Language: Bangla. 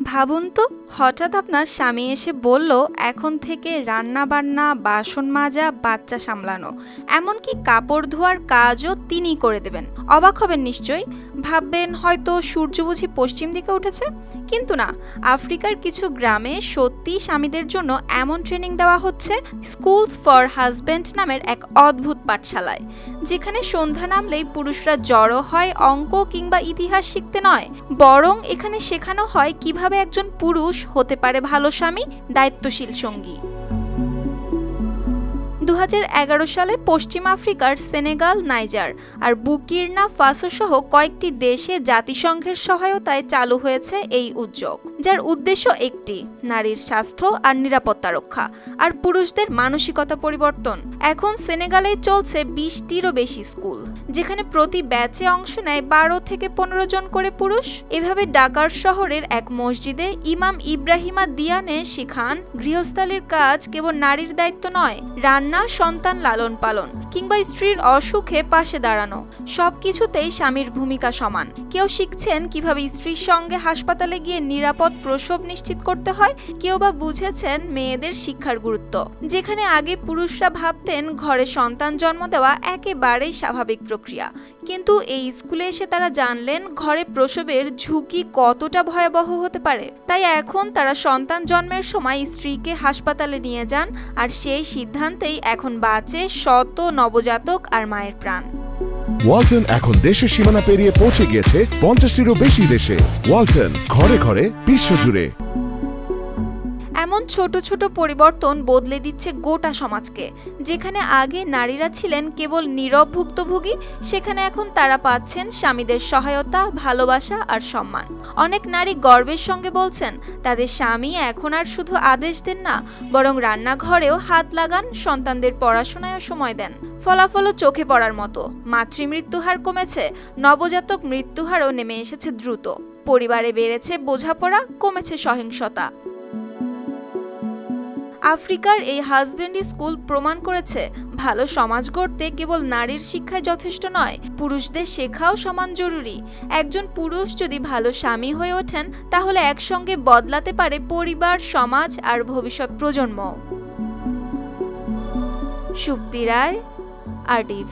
ভাবুন তো, হঠাৎ আপনার স্বামী এসে বলল এখন থেকে রান্না বান্না, বাসন মাজা, বাচ্চা সামলানো, এমনকি কাপড় ধোয়ার কাজও তিনিই করে দেবেন। অবাক হবেন নিশ্চয়ই, ভাববেন হয়তো সূর্য বুঝি পশ্চিম দিকে উঠেছে। কিন্তু না, আফ্রিকার কিছু গ্রামে সত্যি স্বামীদের জন্য এমন ট্রেনিং দেওয়া হচ্ছে স্কুলস ফর হাজব্যান্ড নামের এক অদ্ভুত পাঠশালায়, যেখানে সন্ধ্যা নামলেই পুরুষরা জড়ো হয় অঙ্ক কিংবা ইতিহাস শিখতে নয়, বরং এখানে শেখানো হয় কিভাবে একজন পুরুষ হতে পারে ভালো স্বামী, দায়িত্বশীল সঙ্গী। 2011 সালে পশ্চিম আফ্রিকার সেনেগাল, নাইজার আর বুকির্না ফাসো সহ কয়েকটি দেশে জাতিসংঘের সহায়তায় চালু হয়েছে এই উদ্যোগ, যার উদ্দেশ্য একটি, নারীর স্বাস্থ্য আর নিরাপত্তা রক্ষা আর পুরুষদের মানসিকতা পরিবর্তন। এখন সেনেগালে চলছে 20টিরও বেশি স্কুল, যেখানে প্রতি ব্যাচে অংশ নেয় 12 থেকে 15 জন করে পুরুষ। এভাবে ডাকার শহরের এক মসজিদে ইমাম ইব্রাহিমা দিয়ানে শিখান গৃহস্থালির কাজ কেবল নারীর দায়িত্ব নয়, রান্না, সন্তান লালন পালন কিংবা স্ত্রীর অসুখে পাশে দাঁড়ানো, সবকিছুতেই স্বামীর ভূমিকা সমান। কেউ শিখছেন কিভাবে স্ত্রীর সঙ্গে হাসপাতালে গিয়ে নিরাপদ প্রসব নিশ্চিত করতে হয়, কেউ বা বুঝেছেন মেয়েদের শিক্ষার গুরুত্ব। যেখানে আগে পুরুষরা ভাবতেন ঘরে সন্তান জন্ম দেওয়া একেবারেই স্বাভাবিক প্রক্রিয়া, কিন্তু এই স্কুলে এসে তারা জানলেন ঘরে প্রসবের ঝুঁকি কতটা ভয়াবহ হতে পারে। তাই এখন তারা সন্তান জন্মের সময় স্ত্রীকে হাসপাতালে নিয়ে যান, আর সেই সিদ্ধান্তেই এখন বাঁচে শত নবজাতক আর মায়ের প্রাণ। ওয়ালটন এখন দেশের সীমানা পেরিয়ে পৌঁছে গিয়েছে 50টিরও বেশি দেশে। ওয়ালটন, ঘরে ঘরে, বিশ্বজুড়ে। এমন ছোট ছোট পরিবর্তন বদলে দিচ্ছে গোটা সমাজকে। যেখানে আগে নারীরা ছিলেন কেবল নীরব ভুক্তভোগী, সেখানে এখন তারা পাচ্ছেন স্বামীদের সহায়তা, ভালোবাসা আর সম্মান। অনেক নারী গর্বের সঙ্গে বলছেন তাদের স্বামী এখন আর শুধু আদেশ দেন না, বরং রান্নাঘরেও হাত লাগান, সন্তানদের পড়াশোনায়ও সময় দেন। ফলাফলও চোখে পড়ার মতো। মাতৃমৃত্যুহার কমেছে, নবজাতক মৃত্যুহারও নেমে এসেছে দ্রুত। পরিবারে বেড়েছে বোঝাপড়া, কমেছে সহিংসতা। আফ্রিকার এই হাজব্যান্ড স্কুল প্রমাণ করেছে ভালো সমাজ গড়তে কেবল নারীর শিক্ষায় যথেষ্ট নয়, পুরুষদের শেখাও সমান জরুরি। একজন পুরুষ যদি ভালো স্বামী হয়ে ওঠেন, তাহলে একসঙ্গে বদলাতে পারে পরিবার, সমাজ আর ভবিষ্যৎ প্রজন্ম। সুপ্তি রায়, RTV।